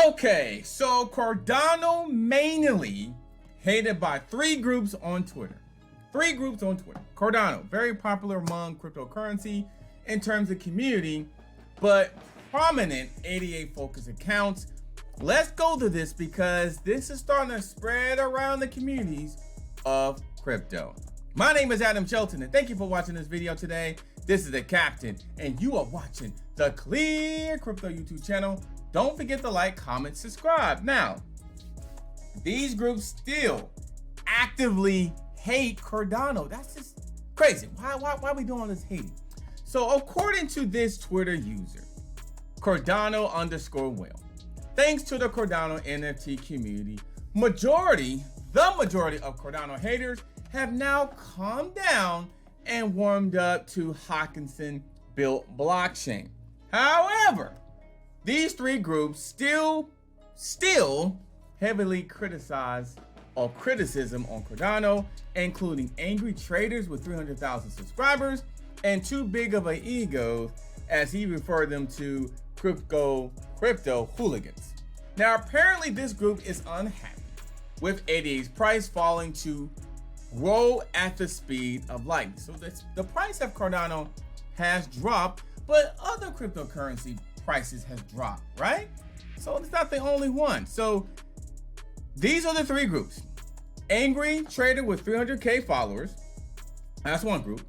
Okay, so Cardano mainly hated by three groups on Twitter. Cardano, very popular among cryptocurrency in terms of community, but prominent 88 focus accounts. Let's go to this because this is starting to spread around the communities of crypto. My name is Adam Shelton, and thank you for watching this video today. This is the Captain, and you are watching the Clear Crypto YouTube channel. Don't forget to like, comment, subscribe. Now, these groups still actively hate Cardano. That's just crazy. Why are we doing all this hating? So according to this Twitter user, Cardano_whale, thanks to the Cardano NFT community, the majority of Cardano haters have now calmed down and warmed up to Hawkinson built blockchain. However, these three groups still heavily criticize or criticism on Cardano, including angry traders with 300,000 subscribers and too big of an ego, as he referred them to crypto hooligans. Now, apparently this group is unhappy with 88's price falling to grow at the speed of light. So the price of Cardano has dropped, but other cryptocurrency prices has dropped, right? So it's not the only one. So these are the three groups. Angry trader with 300K followers. That's one group.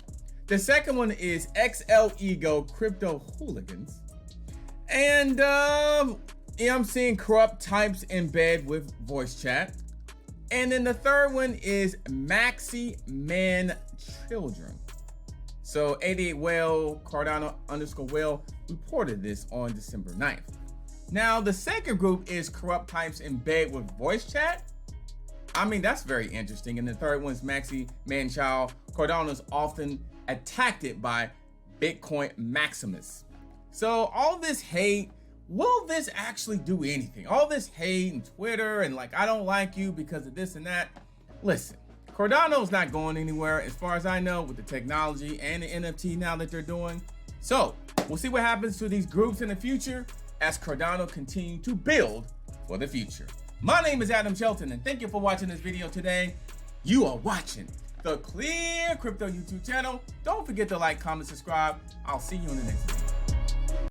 The second one is XL Ego Crypto Hooligans. And I'm seeing corrupt types in bed with voice chat. And then the third one is Maxi Man Children. So 88 Whale, Cardano_whale reported this on December 9th. Now, the second group is corrupt types in bed with voice chat. I mean, that's very interesting. And the third one is Maxi Man Child. Cardano is often attacked by Bitcoin Maximus. So all this hate, will this actually do anything? All this hate and Twitter and like, I don't like you because of this and that. Listen, Cardano's not going anywhere as far as I know with the technology and the NFT now that they're doing. So we'll see what happens to these groups in the future as Cardano continue to build for the future. My name is Adam Shelton, and thank you for watching this video today. You are watching the Clear Crypto YouTube channel. Don't forget to like, comment, subscribe. I'll see you in the next video.